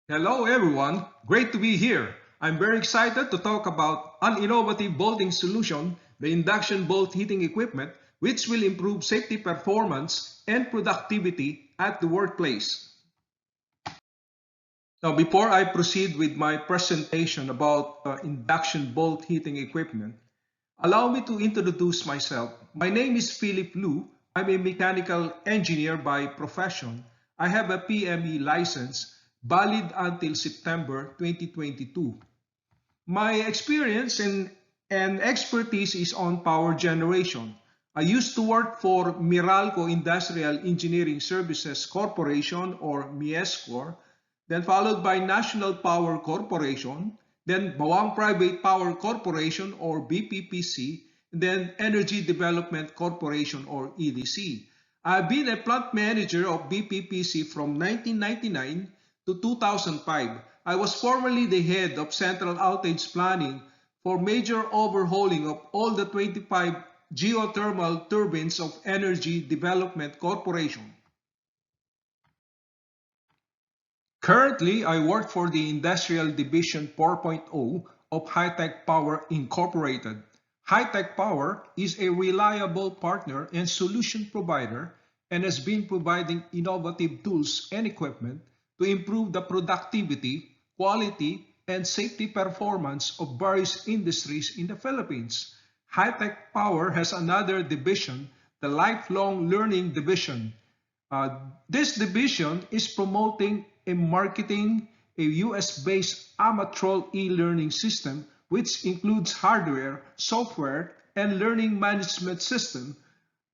Hello everyone, great to be here. I'm very excited to talk about an innovative bolting solution, the induction bolt heating equipment, which will improve safety performance and productivity at the workplace. Now, before I proceed with my presentation about induction bolt heating equipment, allow me to introduce myself. My name is Philip Liu. I'm a mechanical engineer by profession. I have a PME license valid until September 2022. My experience and expertise is on power generation. I used to work for Meralco Industrial Engineering Services Corporation or MIESCOR, then followed by National Power Corporation, then Bawang Private Power Corporation or BPPC, then Energy Development Corporation or EDC. I've been a plant manager of BPPC from 1999 to 2005. I was formerly the head of central outage planning for major overhauling of all the 25 geothermal turbines of Energy Development Corporation. Currently, I work for the Industrial Division 4.0 of High-Tech Power Incorporated. High-Tech Power is a reliable partner and solution provider and has been providing innovative tools and equipment to improve the productivity, quality, and safety performance of various industries in the Philippines. High-Tech Power has another division, the Lifelong Learning Division. This division is promoting and marketing a US-based amateur e-learning system which includes hardware, software, and learning management system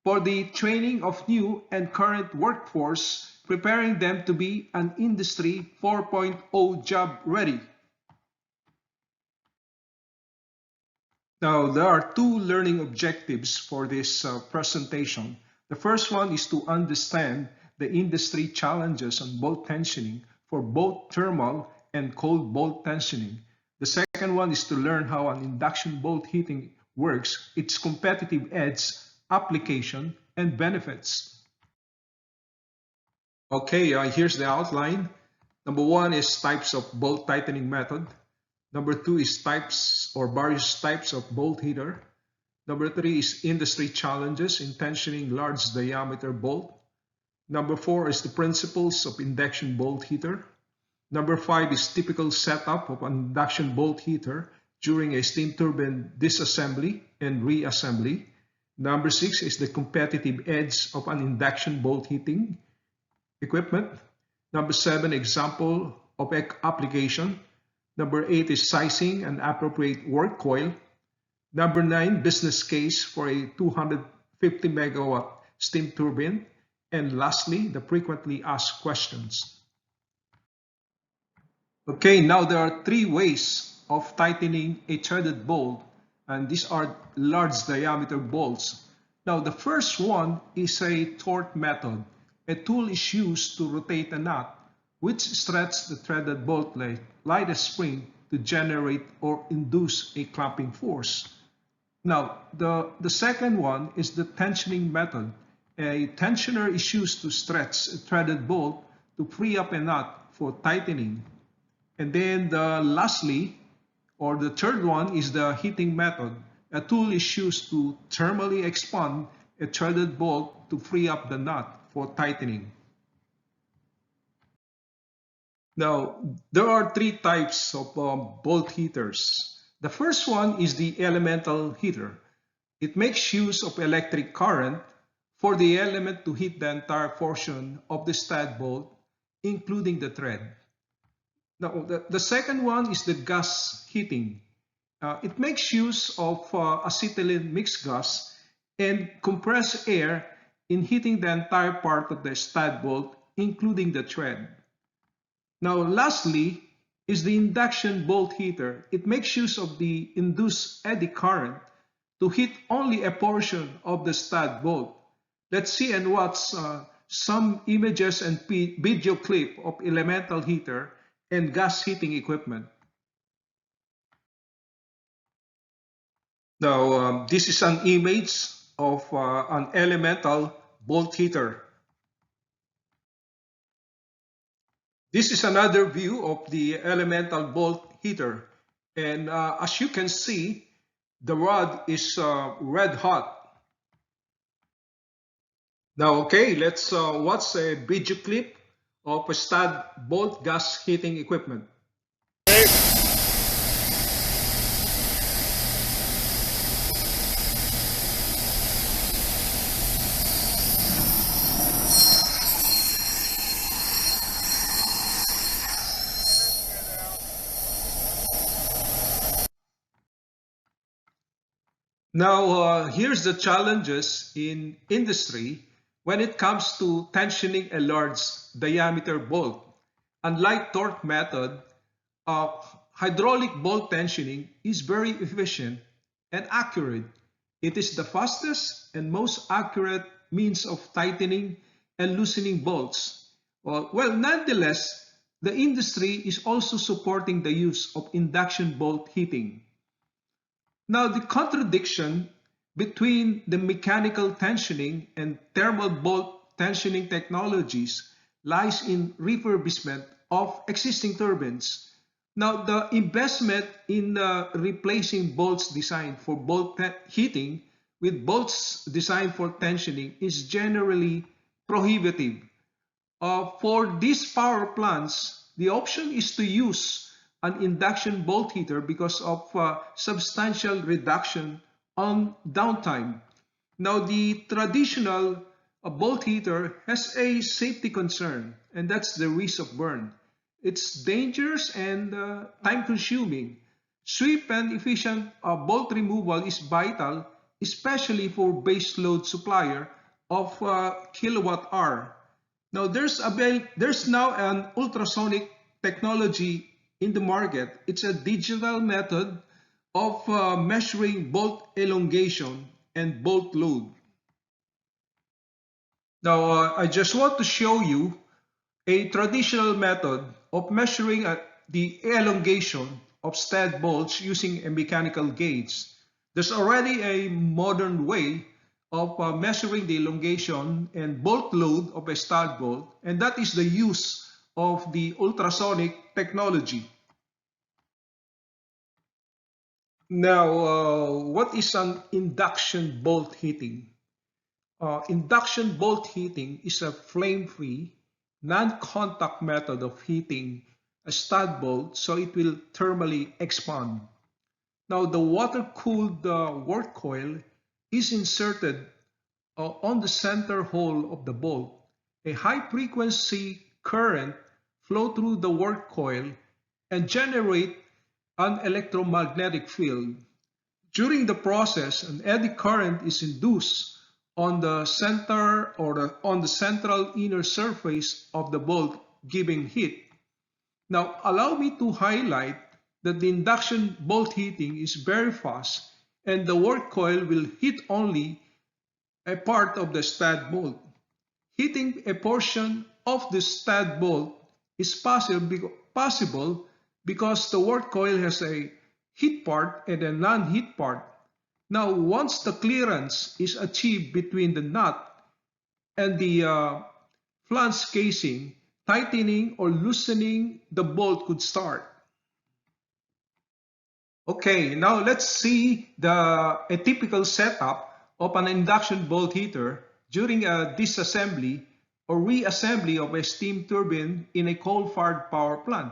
for the training of new and current workforce, preparing them to be an Industry 4.0 job ready. Now, there are two learning objectives for this presentation. The first one is to understand the industry challenges on bolt tensioning for both thermal and cold bolt tensioning. The second one is to learn how an induction bolt heating works, its competitive edge, application, and benefits. Okay, here's the outline. Number one is types of bolt tightening method. Number two is types or various types of bolt heater. Number three is industry challenges in tensioning large diameter bolt. Number four is the principles of induction bolt heater. Number five is typical setup of an induction bolt heater during a steam turbine disassembly and reassembly. Number six is the competitive edge of an induction bolt heating equipment. Number seven, example of application. Number eight is sizing and appropriate work coil. Number nine, business case for a 250 megawatt steam turbine. And lastly, the frequently asked questions. Okay, now there are three ways of tightening a threaded bolt, and these are large diameter bolts. Now, the first one is a torque method. A tool is used to rotate a nut, which stretches the threaded bolt like a spring to generate or induce a clamping force. Now, the second one is the tensioning method. A tensioner is used to stretch a threaded bolt to free up a nut for tightening. And then lastly, or the third one is the heating method. A tool is used to thermally expand a threaded bolt to free up the nut for tightening. Now, there are three types of bolt heaters. The first one is the elemental heater. It makes use of electric current for the element to heat the entire portion of the stud bolt, including the thread. Now, the second one is the gas heating. It makes use of acetylene mixed gas and compressed air in heating the entire part of the stud bolt, including the thread. Now, lastly is the induction bolt heater. It makes use of the induced eddy current to heat only a portion of the stud bolt. Let's see and watch some images and video clip of elemental heater and gas heating equipment. Now, this is an image of an elemental bolt heater. This is another view of the elemental bolt heater. And as you can see, the rod is red hot. Now, okay, let's watch a video clip of a stud bolt gas heating equipment. Now, here's the challenges in industry when it comes to tensioning a large diameter bolt. Unlike torque method, uh, hydraulic bolt tensioning is very efficient and accurate. It is the fastest and most accurate means of tightening and loosening bolts. Nonetheless, the industry is also supporting the use of induction bolt heating. Now, the contradiction between the mechanical tensioning and thermal bolt tensioning technologies lies in refurbishment of existing turbines. Now, the investment in replacing bolts designed for bolt heating with bolts designed for tensioning is generally prohibitive. For these power plants, the option is to use an induction bolt heater because of substantial reduction on downtime. Now, the traditional bolt heater has a safety concern, and that's the risk of burn. It's dangerous and time-consuming. Swift and efficient bolt removal is vital, especially for base load supplier of kilowatt hour. Now, there's now an ultrasonic technology in the market. It's a digital method of measuring bolt elongation and bolt load. Now, I just want to show you a traditional method of measuring the elongation of stud bolts using a mechanical gauge. There's already a modern way of measuring the elongation and bolt load of a stud bolt, and that is the use of the ultrasonic technology. Now, what is an induction bolt heating? Induction bolt heating is a flame-free, non-contact method of heating a stud bolt so it will thermally expand. Now, the water-cooled work coil is inserted on the center hole of the bolt. A high-frequency current flow through the work coil and generate an electromagnetic field. During the process, an eddy current is induced on the center or on the central inner surface of the bolt, giving heat. Now, allow me to highlight that the induction bolt heating is very fast and the work coil will heat only a part of the stud bolt. Heating a portion of the stud bolt is possible because the work coil has a heat part and a non-heat part. Now, once the clearance is achieved between the nut and the flange casing, tightening or loosening the bolt could start. Okay, now let's see a typical setup of an induction bolt heater during a disassembly or reassembly of a steam turbine in a coal-fired power plant.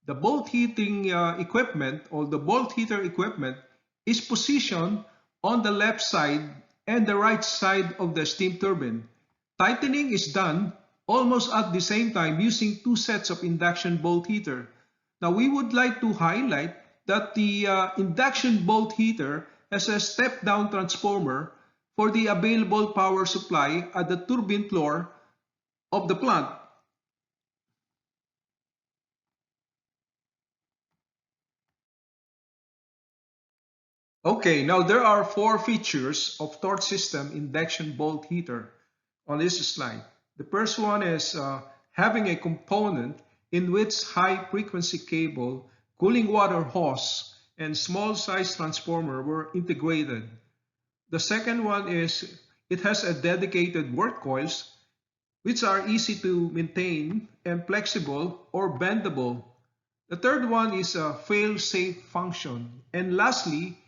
The bolt heating equipment or the bolt heater equipment is positioned on the left side and the right side of the steam turbine. Tightening is done almost at the same time using two sets of induction bolt heater. Now we would like to highlight that the induction bolt heater has a step-down transformer for the available power supply at the turbine floor of the plant. Okay, now there are four features of torque system induction bolt heater on this slide. The first one is having a component in which high frequency cable, cooling water hose, and small size transformer were integrated. The second one is it has a dedicated work coils which are easy to maintain and flexible or bendable. The third one is a fail-safe function. And lastly,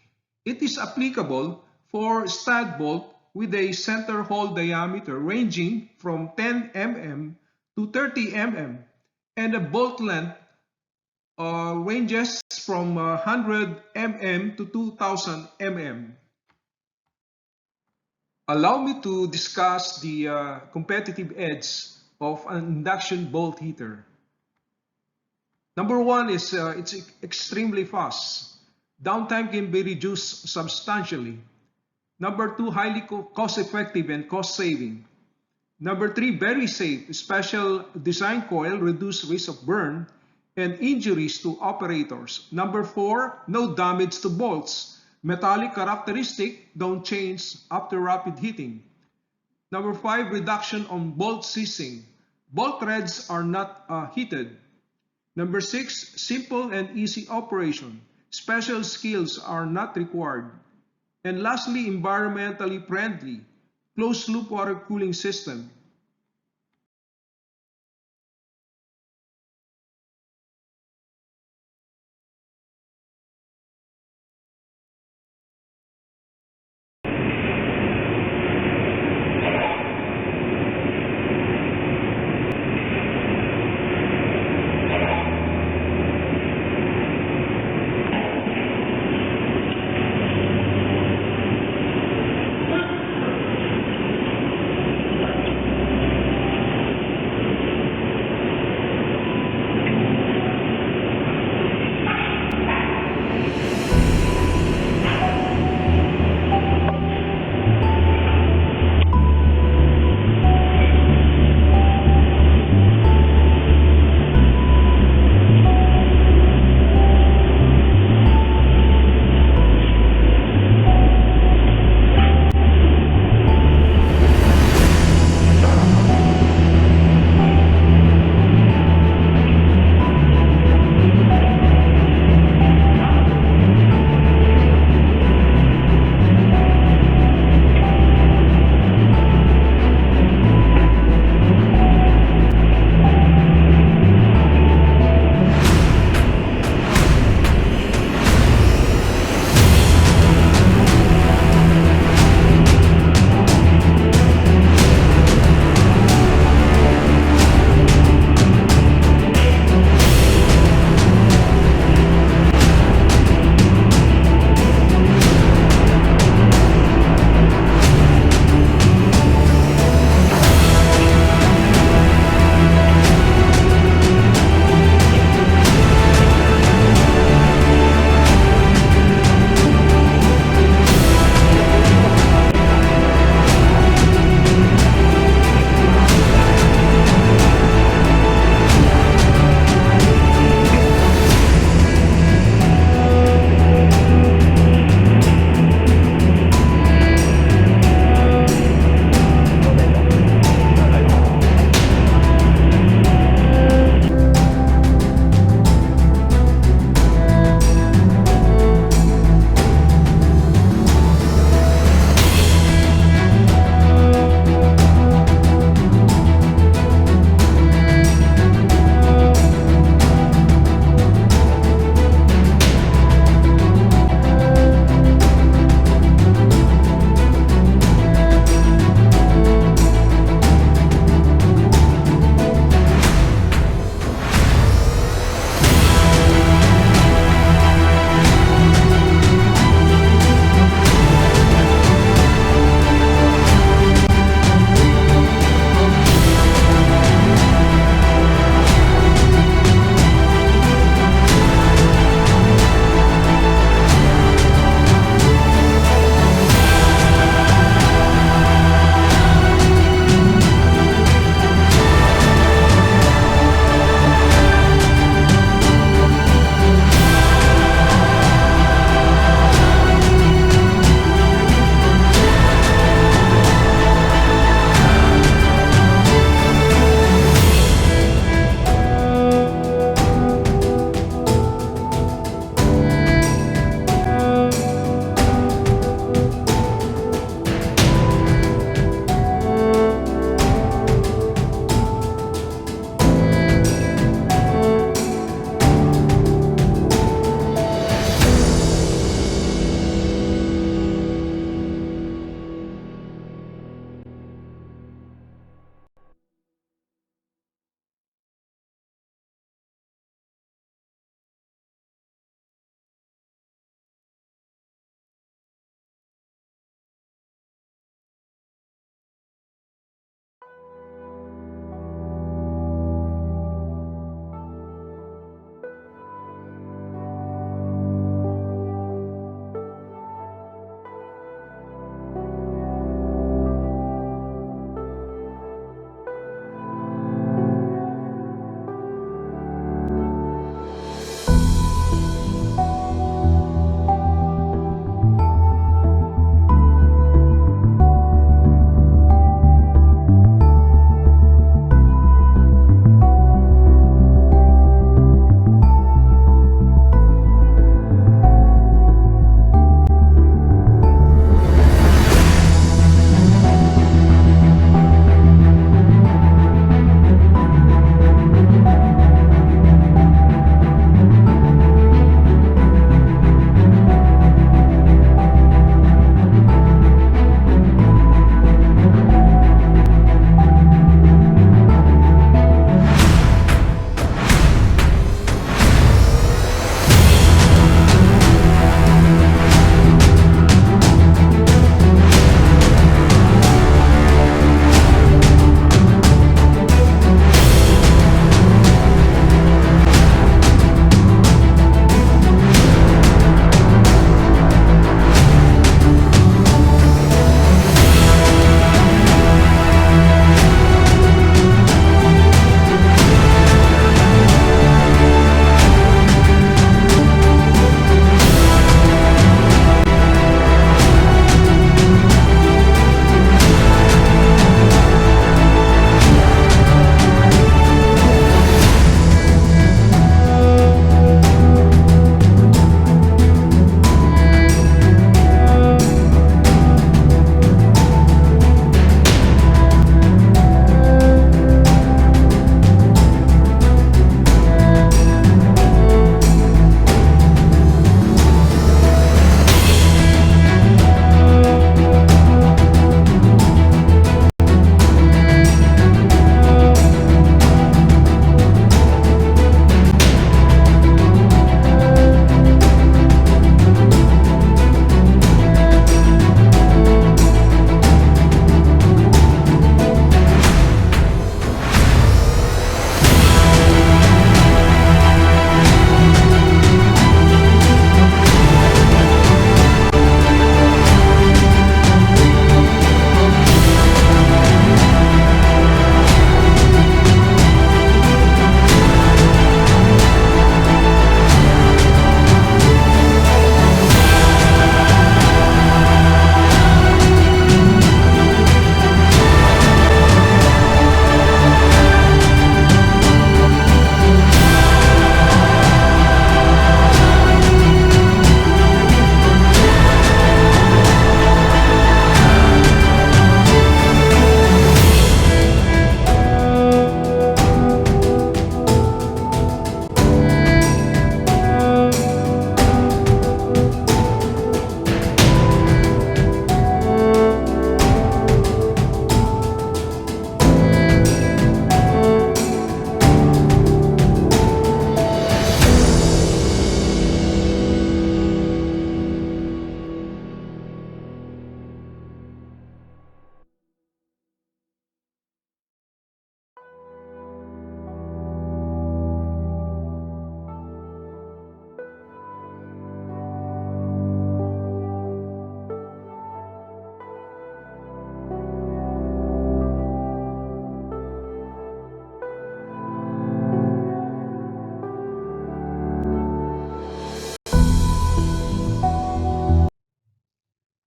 it is applicable for stud bolt with a center hole diameter ranging from 10 mm to 30 mm and a bolt length ranges from 100 mm to 2000 mm. Allow me to discuss the competitive edge of an induction bolt heater. Number one is it's extremely fast. Downtime can be reduced substantially. Number two, highly cost-effective and cost-saving. Number three, very safe. Special design coil reduce risk of burn and injuries to operators. Number four, no damage to bolts. Metallic characteristic don't change after rapid heating. Number five, reduction on bolt seizing. Bolt threads are not heated. Number six, simple and easy operation. Special skills are not required. And lastly, environmentally friendly. Closed loop water cooling system.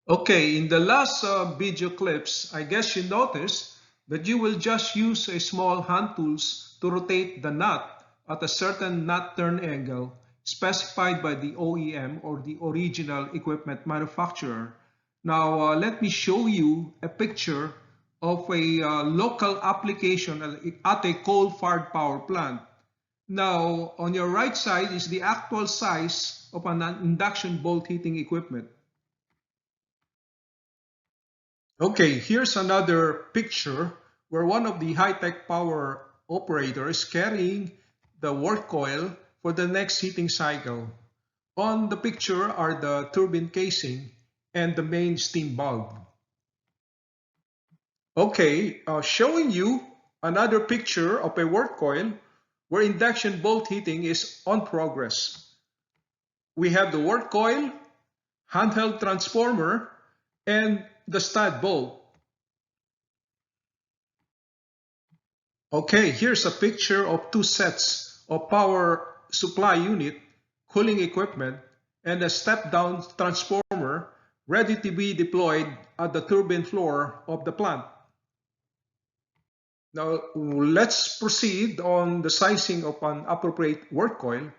Okay, in the last video clips, I guess you noticed that you will just use a small hand tools to rotate the nut at a certain nut turn angle specified by the OEM or the original equipment manufacturer. Now, let me show you a picture of a local application at a coal-fired power plant. Now, on your right side is the actual size of an induction bolt heating equipment. Okay, here's another picture where one of the high-tech power operators is carrying the work coil for the next heating cycle. On the picture are the turbine casing and the main steam valve. Okay, showing you another picture of a work coil where induction bolt heating is on progress. We have the work coil, handheld transformer, and the stud bolt. Okay, here's a picture of two sets of power supply unit, cooling equipment, and a step-down transformer ready to be deployed at the turbine floor of the plant. Now, let's proceed on the sizing of an appropriate work coil,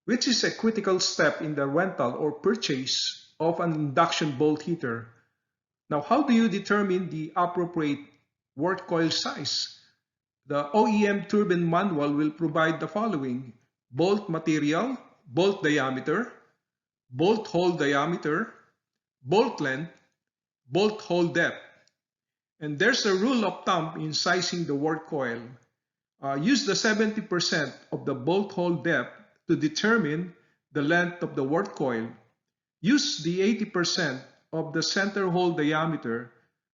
which is a critical step in the rental or purchase of an induction bolt heater. Now, how do you determine the appropriate work coil size? The OEM turbine manual will provide the following: bolt material, bolt diameter, bolt hole diameter, bolt length, bolt hole depth. And there's a rule of thumb in sizing the work coil. Use the 70% of the bolt hole depth to determine the length of the work coil. Use the 80% of the center hole diameter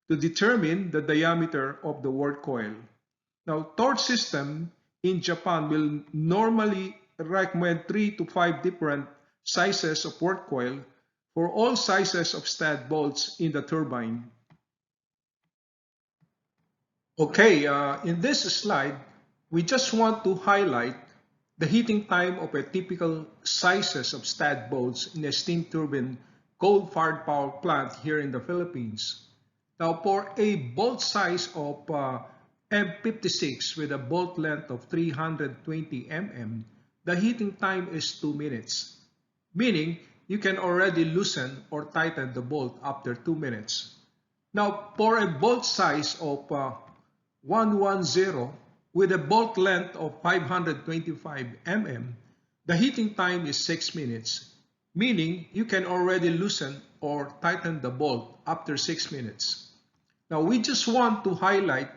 to determine the diameter of the work coil. Now, torch system in Japan will normally recommend 3 to 5 different sizes of work coil for all sizes of stud bolts in the turbine. Okay, in this slide, we just want to highlight the heating time of a typical sizes of stud bolts in a steam turbine coal-fired power plant here in the Philippines. Now, for a bolt size of M56 with a bolt length of 320 mm, the heating time is 2 minutes, meaning you can already loosen or tighten the bolt after 2 minutes. Now, for a bolt size of 110 with a bolt length of 525 mm, the heating time is 6 minutes, meaning you can already loosen or tighten the bolt after 6 minutes. Now, we just want to highlight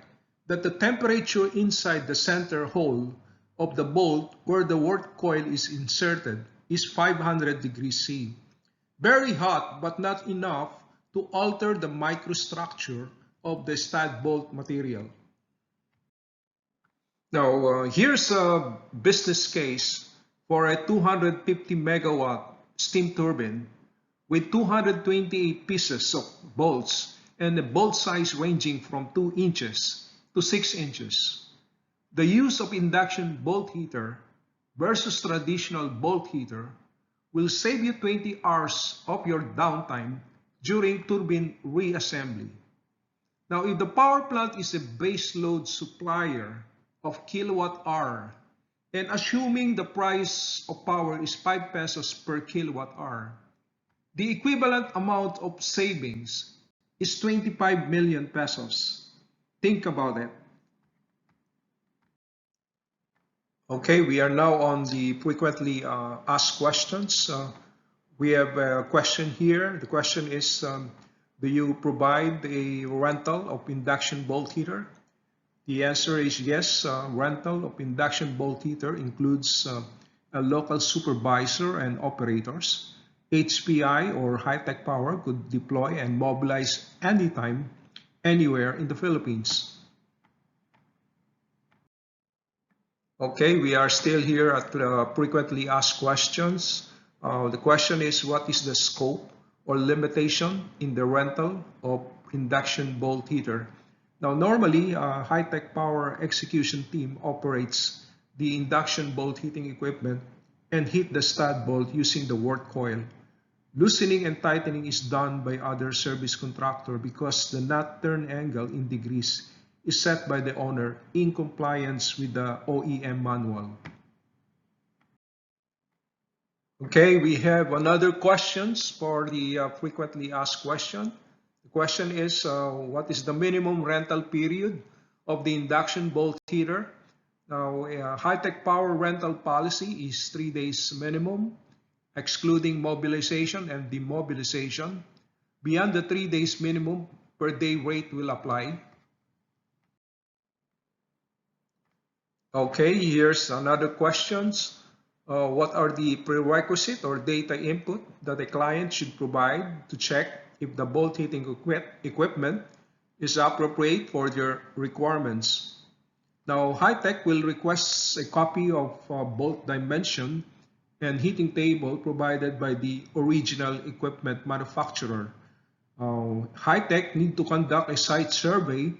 that the temperature inside the center hole of the bolt where the work coil is inserted is 500 degrees C. Very hot, but not enough to alter the microstructure of the stud bolt material. Now, here's a business case for a 250 megawatt steam turbine with 228 pieces of bolts and a bolt size ranging from 2 inches to 6 inches. The use of induction bolt heater versus traditional bolt heater will save you 20 hours of your downtime during turbine reassembly. Now, if the power plant is a base load supplier of kilowatt hour, and assuming the price of power is 5 pesos per kilowatt hour, the equivalent amount of savings is 25 million pesos. Think about it. Okay, we are now on the frequently asked questions. We have a question here. The question is, do you provide a rental of induction bolt heater? The answer is yes. Rental of induction bolt heater includes a local supervisor and operators. HPI or high-tech power could deploy and mobilize anytime, anywhere in the Philippines. Okay, we are still here at frequently asked questions. The question is, what is the scope or limitation in the rental of induction bolt heater? Now, normally, a high-tech power execution team operates the induction bolt heating equipment and heat the stud bolt using the work coil. Loosening and tightening is done by other service contractor because the nut turn angle in degrees is set by the owner in compliance with the OEM manual. Okay, we have another questions for the frequently asked question. The question is, what is the minimum rental period of the induction bolt heater? Now, high-tech power rental policy is 3 days minimum, excluding mobilization and demobilization. Beyond the 3 days minimum, per day rate will apply. Okay, here's another questions. What are the prerequisite or data input that a client should provide to check if the bolt heating equipment is appropriate for their requirements? Now, high-tech will request a copy of bolt dimension and heating table provided by the original equipment manufacturer. High-tech need to conduct a site survey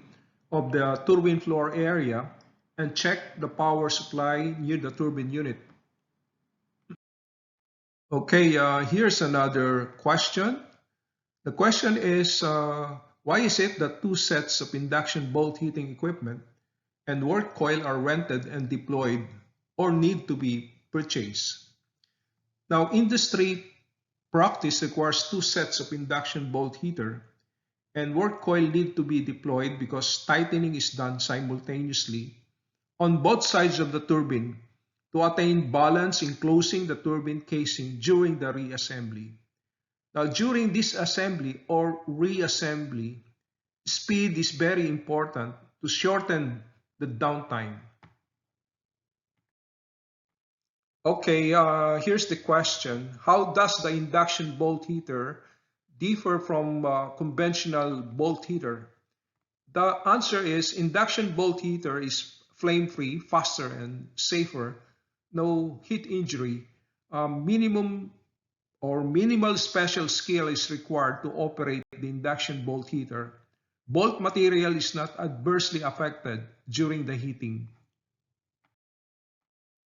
of the turbine floor area and check the power supply near the turbine unit. Okay, here's another question. The question is, why is it that two sets of induction bolt heating equipment and work coil are rented and deployed or need to be purchased? Now, industry practice requires two sets of induction bolt heater and work coil need to be deployed because tightening is done simultaneously on both sides of the turbine to attain balance in closing the turbine casing during the reassembly. Now, during this assembly or reassembly, speed is very important to shorten the downtime. Okay, here's the question. How does the induction bolt heater differ from conventional bolt heater? The answer is induction bolt heater is flame-free, faster, and safer. No heat injury. Minimum or minimal special skill is required to operate the induction bolt heater. Bolt material is not adversely affected during the heating.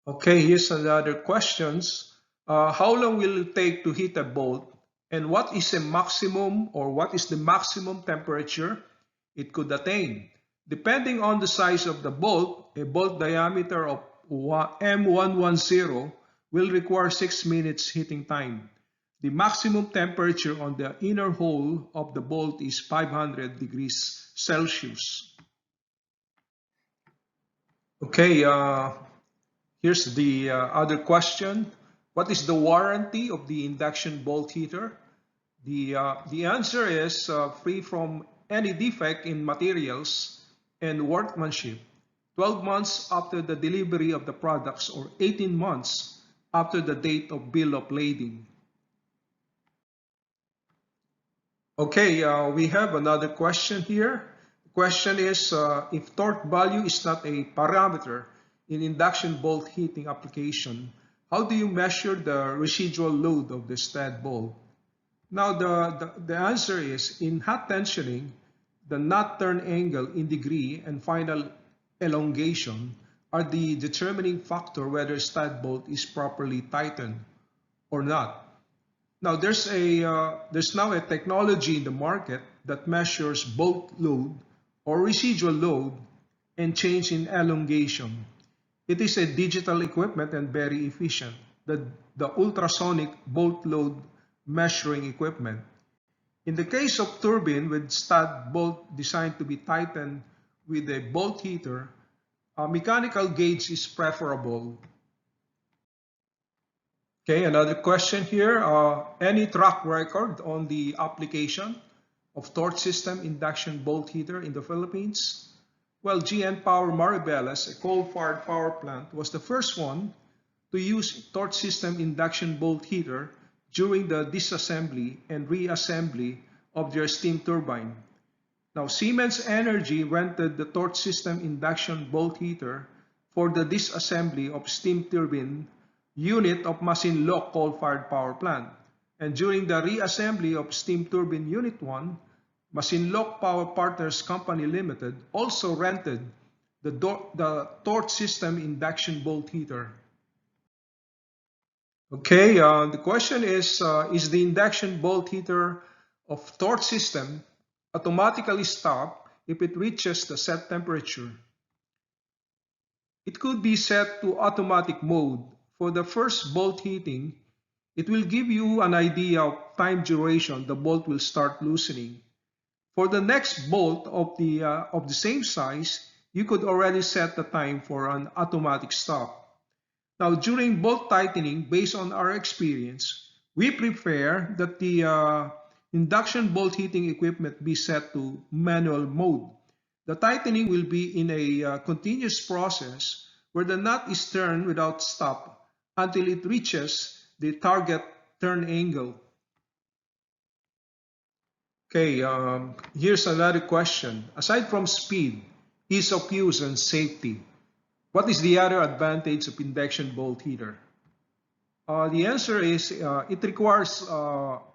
Okay, here's another questions. How long will it take to heat a bolt? And what is a maximum or what is the maximum temperature it could attain? Depending on the size of the bolt, a bolt diameter of M110 will require 6 minutes heating time. The maximum temperature on the inner hole of the bolt is 500 degrees Celsius. Okay, here's the other question. What is the warranty of the induction bolt heater? The answer is free from any defect in materials and workmanship. 12 months after the delivery of the products or 18 months after the date of bill of lading. Okay, we have another question here. The question is, if torque value is not a parameter in induction bolt heating application, how do you measure the residual load of the stud bolt? Now, the answer is, in hot tensioning, the nut turn angle in degree and final elongation are the determining factor whether stud bolt is properly tightened or not. Now, there's now a technology in the market that measures bolt load or residual load and change in elongation. It is a digital equipment and very efficient. The ultrasonic bolt load measuring equipment. In the case of turbine with stud bolt designed to be tightened with a bolt heater, a mechanical gauge is preferable. Okay, another question here. Any track record on the application of torch system induction bolt heater in the Philippines? Well, GN Power Maribeles, a coal-fired power plant, was the first one to use torch system induction bolt heater during the disassembly and reassembly of their steam turbine. Now, Siemens Energy rented the torch system induction bolt heater for the disassembly of steam turbine unit of Masinloc coal-fired power plant. And during the reassembly of steam turbine unit 1, Masinloc Power Partners Company Limited also rented the torch system induction bolt heater. Okay, the question is the induction bolt heater of torch system automatically stop if it reaches the set temperature? It could be set to automatic mode. For the first bolt heating, it will give you an idea of time duration the bolt will start loosening. For the next bolt of the same size, you could already set the time for an automatic stop. Now, during bolt tightening, based on our experience, we prefer that the induction bolt heating equipment be set to manual mode. The tightening will be in a continuous process where the nut is turned without stop until it reaches the target turn angle. Okay, here's another question. Aside from speed, ease of use, and safety, what is the other advantage of induction bolt heater? The answer is it requires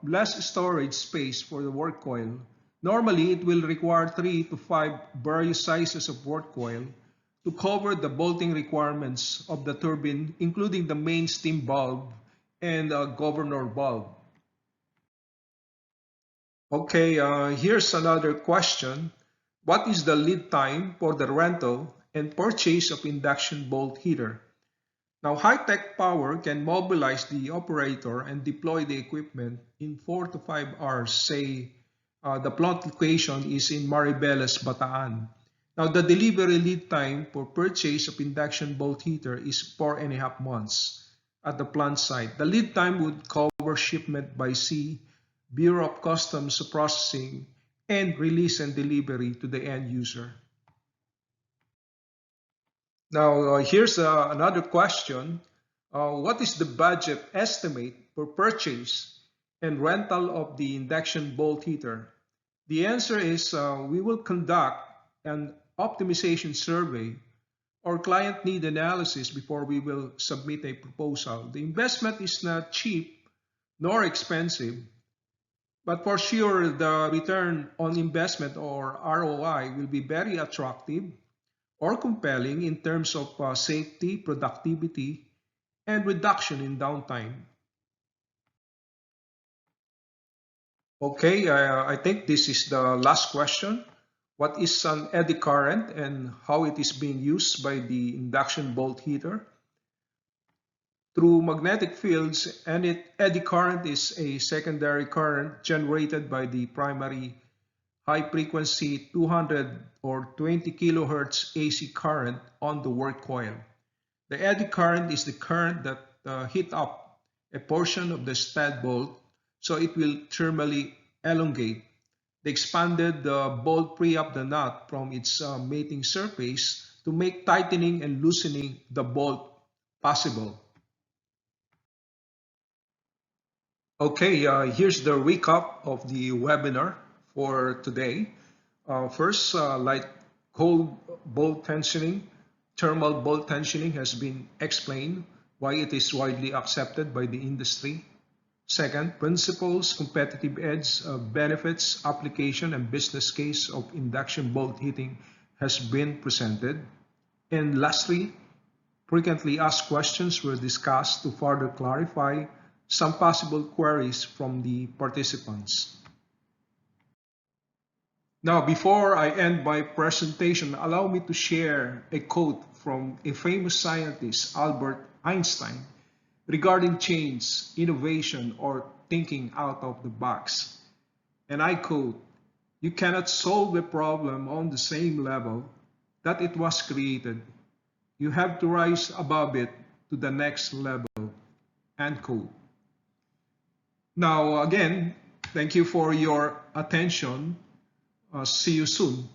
less storage space for the work coil. Normally, it will require 3 to 5 various sizes of work coil to cover the bolting requirements of the turbine, including the main steam valve and governor valve. Okay, here's another question. What is the lead time for the rental and purchase of induction bolt heater? Now, high-tech power can mobilize the operator and deploy the equipment in 4 to 5 hours. Say, the plant location is in Maribeles, Bataan. Now, the delivery lead time for purchase of induction bolt heater is 4.5 months at the plant site. The lead time would cover shipment by sea, Bureau of Customs processing, and release and delivery to the end user. Now, here's another question. What is the budget estimate for purchase and rental of the induction bolt heater? The answer is we will conduct an optimization survey or client need analysis before we will submit a proposal. The investment is not cheap nor expensive, but for sure the return on investment or ROI will be very attractive or compelling in terms of safety, productivity, and reduction in downtime. Okay, I think this is the last question. What is an eddy current and how it is being used by the induction bolt heater? Through magnetic fields, and eddy current is a secondary current generated by the primary high frequency 200 or 20 kilohertz AC current on the work coil. The eddy current is the current that heat up a portion of the stud bolt so it will thermally elongate. The expanded bolt free up the nut from its mating surface to make tightening and loosening the bolt possible. Okay, here's the recap of the webinar for today. First, light cold bolt tensioning, thermal bolt tensioning has been explained why it is widely accepted by the industry. Second, principles, competitive edge, benefits, application, and business case of induction bolt heating has been presented. And lastly, frequently asked questions were discussed to further clarify some possible queries from the participants. Now, before I end my presentation, allow me to share a quote from a famous scientist, Albert Einstein, regarding change, innovation, or thinking out of the box. And I quote, "You cannot solve a problem on the same level that it was created. You have to rise above it to the next level." End quote. Now, again, thank you for your attention. See you soon.